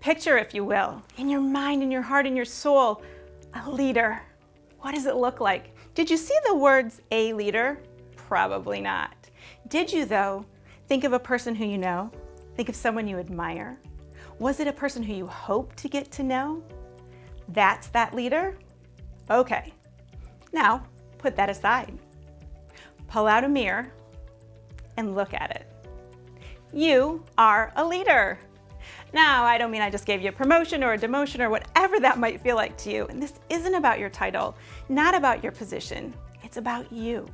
Picture, if you will, in your mind, in your heart, in your soul, a leader. What does it look like? Did you see the words a leader? Probably not. Did you, though, think of a person who you know? Think of someone you admire? Was it a person who you hope to get to know? That's that leader? Okay. Now, put that aside. Pull out a mirror and look at it. You are a leader. Now, I don't mean I just gave you a promotion or a demotion or whatever that might feel like to you. And this isn't about your title, not about your position. It's about you.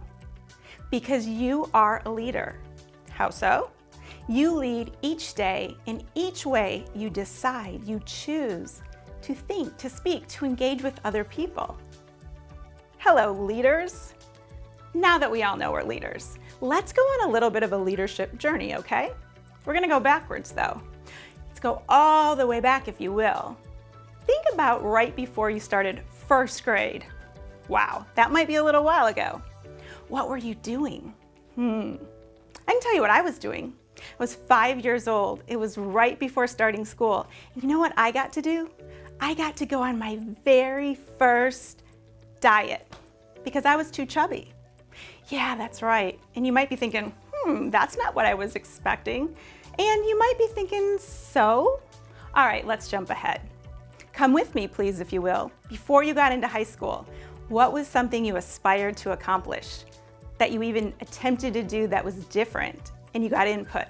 Because you are a leader. How so? You lead each day in each way you decide, you choose to think, to speak, to engage with other people. Hello, leaders. Now that we all know we're leaders, let's go on a little bit of a leadership journey, okay? We're gonna go backwards though. Let's go all the way back, if you will. Think about right before you started first grade. Wow, that might be a little while ago. What were you doing? I can tell you what I was doing. I was 5 years old. It was right before starting school. And you know what I got to do? I got to go on my very first diet because I was too chubby. Yeah, that's right. And you might be thinking, that's not what I was expecting. And you might be thinking, so? All right, let's jump ahead. Come with me, please, if you will. Before you got into high school, what was something you aspired to accomplish, that you even attempted to do that was different, and you got input?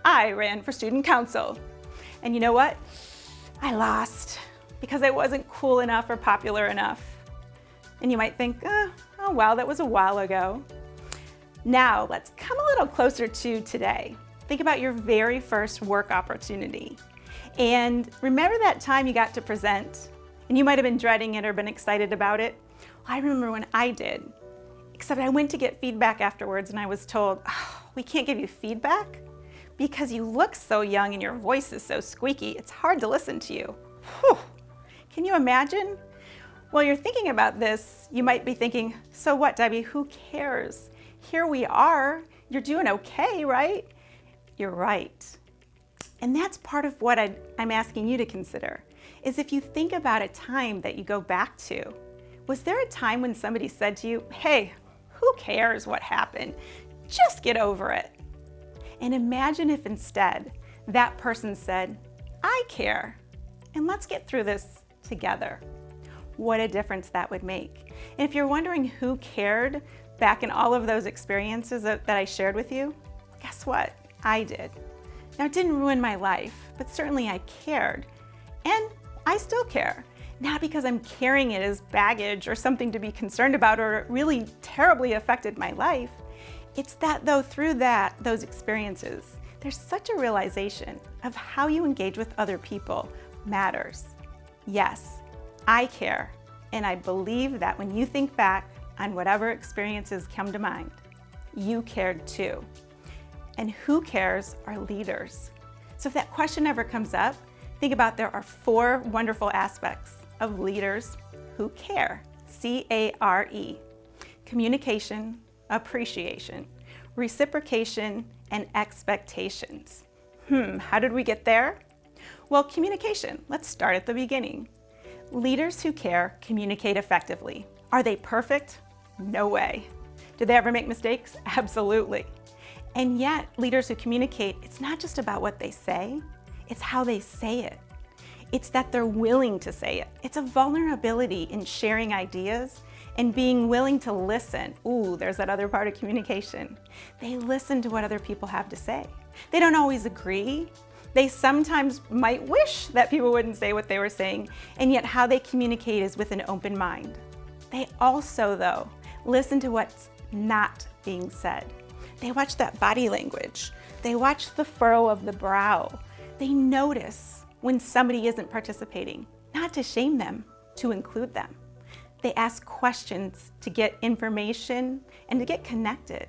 I ran for student council. And you know what? I lost because I wasn't cool enough or popular enough. And you might think, oh well, that was a while ago. Now, let's come a little closer to today. Think about your very first work opportunity. And remember that time you got to present, and you might have been dreading it or been excited about it? Well, I remember when I did, except I went to get feedback afterwards and I was told, we can't give you feedback because you look so young and your voice is so squeaky, it's hard to listen to you. Whew. Can you imagine? While you're thinking about this, you might be thinking, so what, Debbie, who cares? Here we are, you're doing okay, right? You're right. And that's part of what I'm asking you to consider, is if you think about a time that you go back to, was there a time when somebody said to you, hey, who cares what happened? Just get over it. And imagine if instead that person said, I care, and let's get through this together. What a difference that would make. And if you're wondering who cared back in all of those experiences that I shared with you, guess what? I did. Now, it didn't ruin my life, but certainly I cared. And I still care. Not because I'm carrying it as baggage or something to be concerned about or it really terribly affected my life. It's that though through those experiences, there's such a realization of how you engage with other people matters. Yes, I care. And I believe that when you think back on whatever experiences come to mind, you cared too. And who cares are leaders. So if that question ever comes up, think about there are 4 wonderful aspects of leaders who care. C-A-R-E. Communication, appreciation, reciprocation, and expectations. How did we get there? Well, communication. Let's start at the beginning. Leaders who care communicate effectively. Are they perfect? No way. Did they ever make mistakes? Absolutely. And yet, leaders who communicate, it's not just about what they say, it's how they say it. It's that they're willing to say it. It's a vulnerability in sharing ideas and being willing to listen. Ooh, there's that other part of communication. They listen to what other people have to say. They don't always agree. They sometimes might wish that people wouldn't say what they were saying, and yet how they communicate is with an open mind. They also, though, listen to what's not being said. They watch that body language. They watch the furrow of the brow. They notice when somebody isn't participating, not to shame them, to include them. They ask questions to get information and to get connected.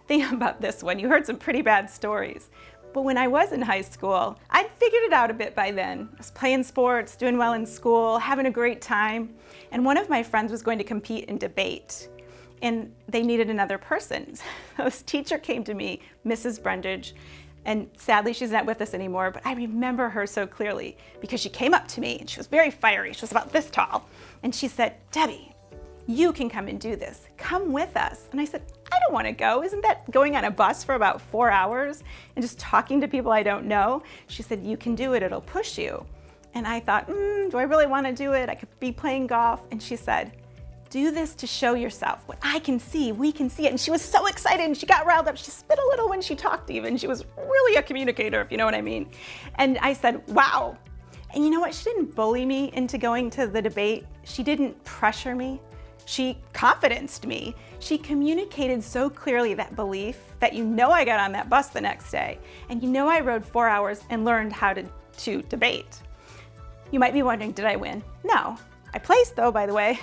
Think about this one. You heard some pretty bad stories. But when I was in high school, I'd figured it out a bit by then. I was playing sports, doing well in school, having a great time. And one of my friends was going to compete in debate. And they needed another person. So this teacher came to me, Mrs. Brundage, And sadly, she's not with us anymore, but I remember her so clearly because she came up to me and she was very fiery. She was about this tall. And she said, "Debbie, you can come and do this. Come with us." And I said, "I don't want to go. Isn't that going on a bus for about 4 hours and just talking to people I don't know?" She said, "You can do it. It'll push you." And I thought, do I really want to do it? I could be playing golf. And she said, "Do this to show yourself. What I can see, we can see it." And she was so excited and she got riled up. She spit a little when she talked even. She was really a communicator, if you know what I mean. And I said, "Wow." And you know what? She didn't bully me into going to the debate. She didn't pressure me. She confidenced me. She communicated so clearly that belief that I got on that bus the next day. And I rode 4 hours and learned how to debate. You might be wondering, did I win? No. I placed though, by the way.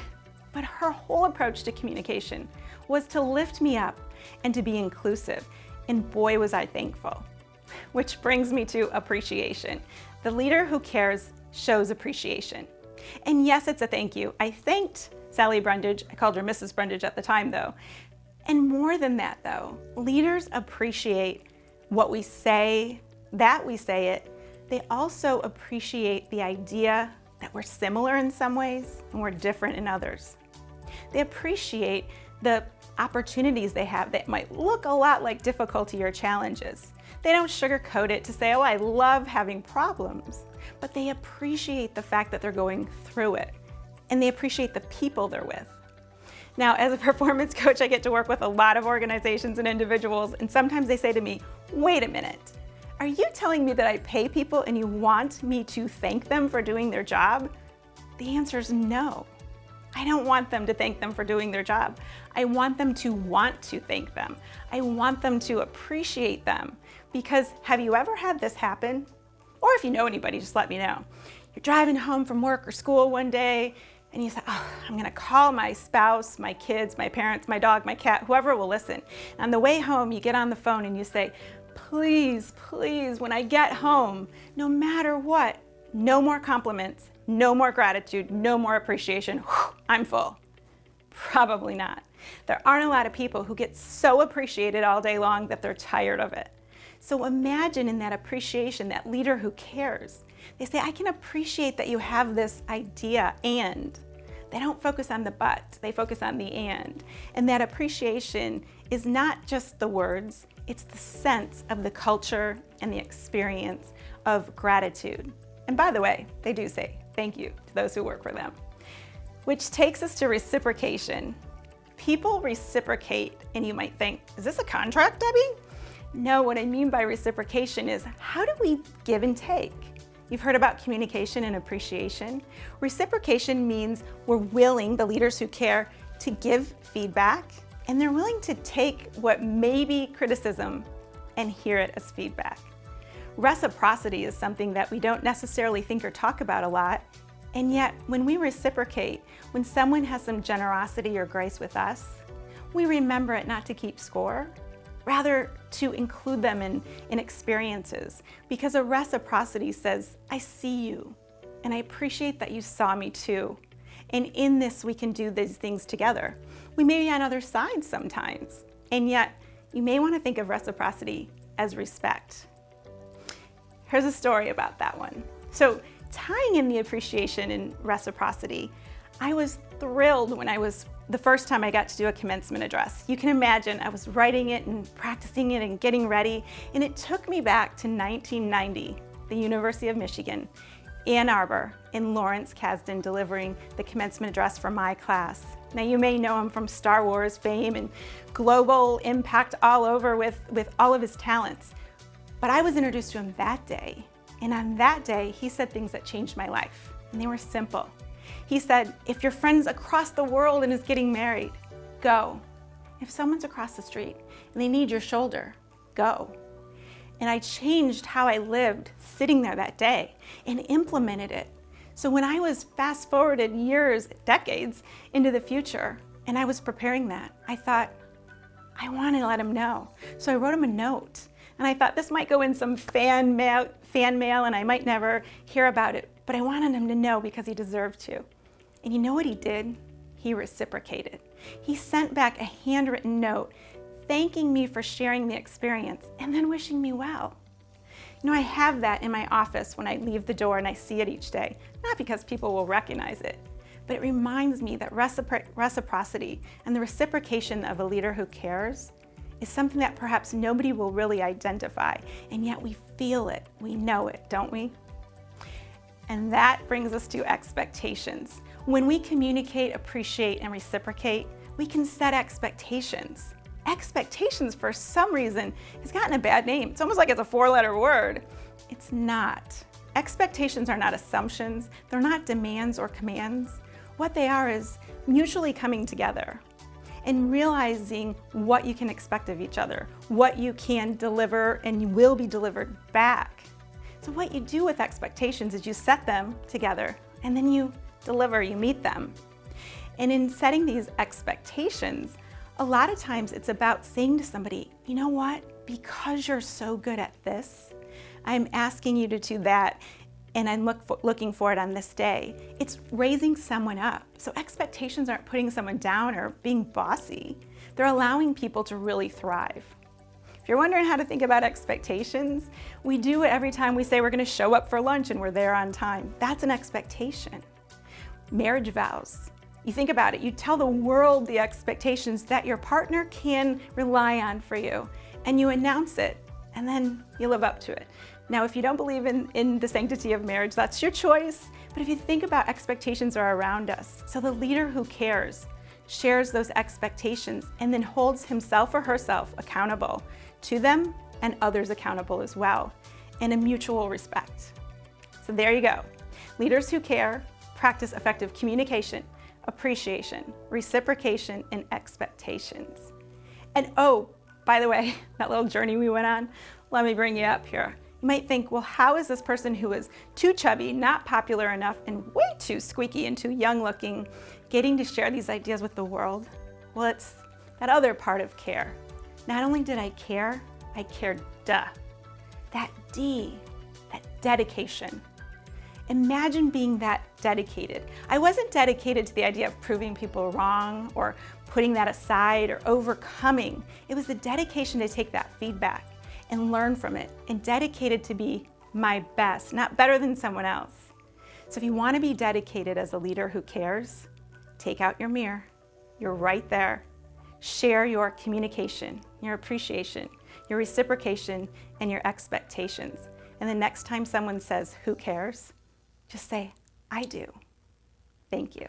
But her whole approach to communication was to lift me up and to be inclusive. And boy, was I thankful. Which brings me to appreciation. The leader who cares shows appreciation. And yes, it's a thank you. I thanked Sally Brundage. I called her Mrs. Brundage at the time though. And more than that though, leaders appreciate what we say, that we say it. They also appreciate the idea that we're similar in some ways and we're different in others. They appreciate the opportunities they have that might look a lot like difficulty or challenges. They don't sugarcoat it to say, "Oh, I love having problems," but they appreciate the fact that they're going through it, and they appreciate the people they're with. Now, as a performance coach, I get to work with a lot of organizations and individuals, and sometimes they say to me, "Wait a minute, are you telling me that I pay people and you want me to thank them for doing their job?" The answer is no. I don't want them to thank them for doing their job. I want them to want to thank them. I want them to appreciate them. Because have you ever had this happen? Or if you know anybody, just let me know. You're driving home from work or school one day and you say, "Oh, I'm gonna call my spouse, my kids, my parents, my dog, my cat, whoever will listen." And on the way home, you get on the phone and you say, "Please, please, when I get home, no matter what, no more compliments, no more gratitude, no more appreciation. I'm full." Probably not. There aren't a lot of people who get so appreciated all day long that they're tired of it. So imagine in that appreciation, that leader who cares. They say, "I can appreciate that you have this idea," and they don't focus on the but, they focus on the and. And that appreciation is not just the words, it's the sense of the culture and the experience of gratitude. And by the way, they do say thank you to those who work for them. Which takes us to reciprocation. People reciprocate, and you might think, is this a contract, Debbie? No, what I mean by reciprocation is how do we give and take? You've heard about communication and appreciation. Reciprocation means we're willing, the leaders who care, to give feedback, and they're willing to take what may be criticism and hear it as feedback. Reciprocity is something that we don't necessarily think or talk about a lot, and yet when we reciprocate, when someone has some generosity or grace with us, we remember it not to keep score, rather to include them in experiences, because a reciprocity says, "I see you, and I appreciate that you saw me too, and in this we can do these things together." We may be on other sides sometimes, and yet you may want to think of reciprocity as respect. Here's a story about that one. So tying in the appreciation and reciprocity, I was thrilled when the first time I got to do a commencement address. You can imagine I was writing it and practicing it and getting ready, and it took me back to 1990, the University of Michigan, Ann Arbor, and Lawrence Kasdan delivering the commencement address for my class. Now you may know him from Star Wars fame and global impact all over with all of his talents. But I was introduced to him that day, and on that day, he said things that changed my life, and they were simple. He said, "If your friend's across the world and is getting married, go. If someone's across the street and they need your shoulder, go." And I changed how I lived sitting there that day and implemented it. So when I was fast forwarded years, decades into the future, and I was preparing that, I thought, I want to let him know. So I wrote him a note. And I thought this might go in some fan mail, and I might never hear about it, but I wanted him to know because he deserved to. And you know what he did? He reciprocated. He sent back a handwritten note thanking me for sharing the experience and then wishing me well. I have that in my office when I leave the door and I see it each day, not because people will recognize it, but it reminds me that reciprocity and the reciprocation of a leader who cares is something that perhaps nobody will really identify, and yet we feel it, we know it, don't we? And that brings us to expectations. When we communicate, appreciate, and reciprocate, we can set expectations. Expectations, for some reason, has gotten a bad name. It's almost like it's a four-letter word. It's not. Expectations are not assumptions. They're not demands or commands. What they are is mutually coming together and realizing what you can expect of each other, what you can deliver and will be delivered back. So what you do with expectations is you set them together and then you deliver, you meet them. And in setting these expectations, a lot of times it's about saying to somebody, you know what, because you're so good at this, I'm asking you to do that, and I'm looking for it on this day. It's raising someone up. So expectations aren't putting someone down or being bossy. They're allowing people to really thrive. If you're wondering how to think about expectations, we do it every time we say we're gonna show up for lunch and we're there on time. That's an expectation. Marriage vows. You think about it, you tell the world the expectations that your partner can rely on for you, and you announce it, and then you live up to it. Now, if you don't believe in the sanctity of marriage, that's your choice. But if you think about expectations are around us, so the leader who cares shares those expectations and then holds himself or herself accountable to them and others accountable as well, in a mutual respect. So there you go. Leaders who care practice effective communication, appreciation, reciprocation, and expectations. And oh, by the way, that little journey we went on, let me bring you up here. You might think, well, how is this person who is too chubby, not popular enough, and way too squeaky and too young looking getting to share these ideas with the world? Well, it's that other part of care. Not only did I care, I cared. That D, that dedication. Imagine being that dedicated. I wasn't dedicated to the idea of proving people wrong or putting that aside or overcoming. It was the dedication to take that feedback and learn from it, and dedicated to be my best, not better than someone else. So if you want to be dedicated as a leader who cares, take out your mirror. You're right there. Share your communication, your appreciation, your reciprocation, and your expectations. And the next time someone says, "Who cares?" just say, "I do." Thank you.